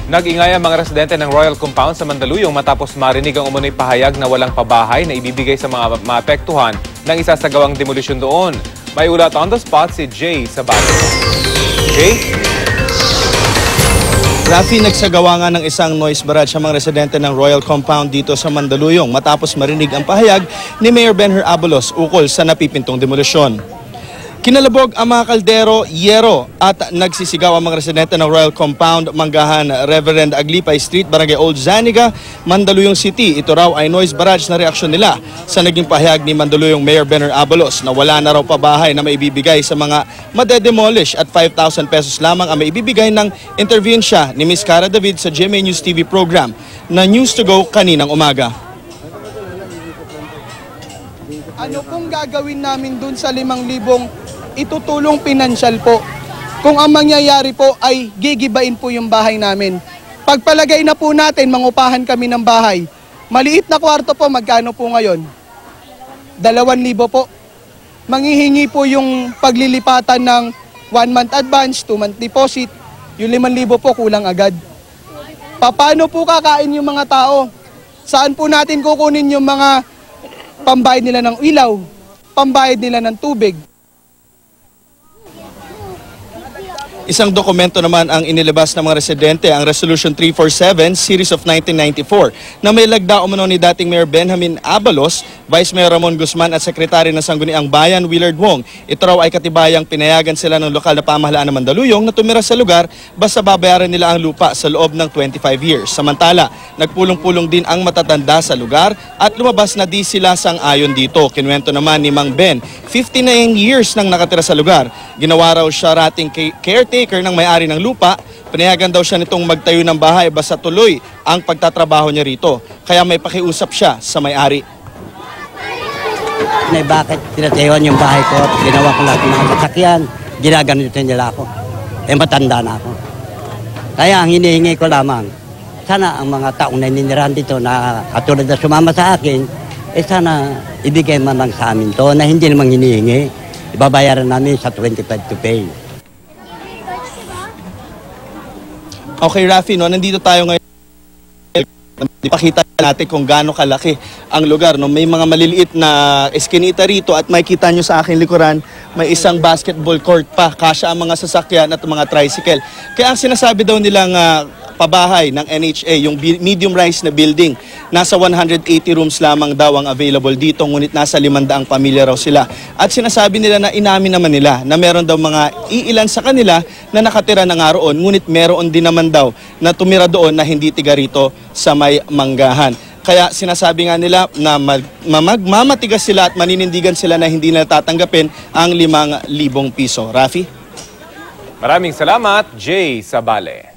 Nag-ingay ang mga residente ng Royal Compound sa Mandaluyong matapos marinig ang umunoy pahayag na walang pabahay na ibibigay sa mga maapektuhan ng isasagawang demolisyon doon. May ulat on the spot si Jay Sabale. Jay? Rafi, nagsagawa nga ng isang noise barrage sa mga residente ng Royal Compound dito sa Mandaluyong matapos marinig ang pahayag ni Mayor Benher Abalos ukol sa napipintong demolisyon. Kinalabog ang mga kaldero, yero at nagsisigaw ang mga residente ng Royal Compound, Manggahan, Reverend Aglipay Street, Barangay Old Zaniga, Mandaluyong City. Ito raw ay noise barrage na reaksyon nila sa naging pahayag ni Mandaluyong Mayor Benher Abalos na wala na raw pabahay na maibibigay sa mga madedemolish at 5,000 pesos lamang ang maibibigay ng intervensya ni Ms. Cara David sa GMA News TV program na News to Go kaninang umaga. Ano pong gagawin namin dun sa 5,000 itutulong pinansyal po? Kung ang mangyayari po ay gigibain po yung bahay namin. Pagpalagay na po natin, mangupahan kami ng bahay. Maliit na kwarto po, magkano po ngayon? 2,000 po. Manghihingi po yung paglilipatan ng 1 month advance, 2 month deposit. Yung 5,000 po kulang agad. Paano po kakain yung mga tao? Saan po natin kukunin yung mga pambayad nila ng ilaw, pambayad nila ng tubig? Isang dokumento naman ang inilabas ng mga residente, ang Resolution 347 Series of 1994 na may lagda umano ni dating Mayor Benjamin Abalos, Vice Mayor Ramon Guzman at Sekretary ng Sangguniang Bayan Willard Wong. Ito raw ay katibayang pinayagan sila ng lokal na pamahalaan ng Mandaluyong na tumira sa lugar basta babayaran nila ang lupa sa loob ng 25 years. Samantala, nagpulong-pulong din ang matatanda sa lugar at lumabas na di sila sang-ayon dito. Kinuwento naman ni Mang Ben, 59 years nang nakatira sa lugar. Ginawa raw siya rating caretaker ng may-ari ng lupa. Pinayagan daw siya nitong magtayo ng bahay basta tuloy ang pagtatrabaho niya rito. Kaya may pakiusap siya sa may-ari. Bakit tinatayuan yung bahay ko at ginawa ko lahat ng mga sasakyan, ginaganito nila ako. Matanda na ako. Kaya ang hinihingi ko lamang, sana ang mga taong naninirahan dito na katulad na sumama sa akin, sana ibigay man lang sa amin to na hindi namang hinihingi. Ibabayaran namin sa 25 to pay. Okay, Rafi, nandito tayo ngayon. Ipakita natin kung gaano kalaki ang lugar. May mga maliliit na eskinita rito at makikita nyo sa aking likuran, may isang basketball court pa. Kasya ang mga sasakyan at mga tricycle. Kaya ang sinasabi daw nilang pabahay ng NHA, yung medium-rise na building, nasa 180 rooms lamang daw ang available dito, ngunit nasa 500 pamilya raw sila. At sinasabi nila na inamin naman nila na meron daw mga iilan sa kanila na nakatira na nga roon, ngunit meron din naman daw na tumira doon na hindi tiga rito sa may Manggahan. Kaya sinasabi nga nila na mamatigas sila at maninindigan sila na hindi nila tatanggapin ang 5,000 piso. Rafi? Maraming salamat, Jay Sabale.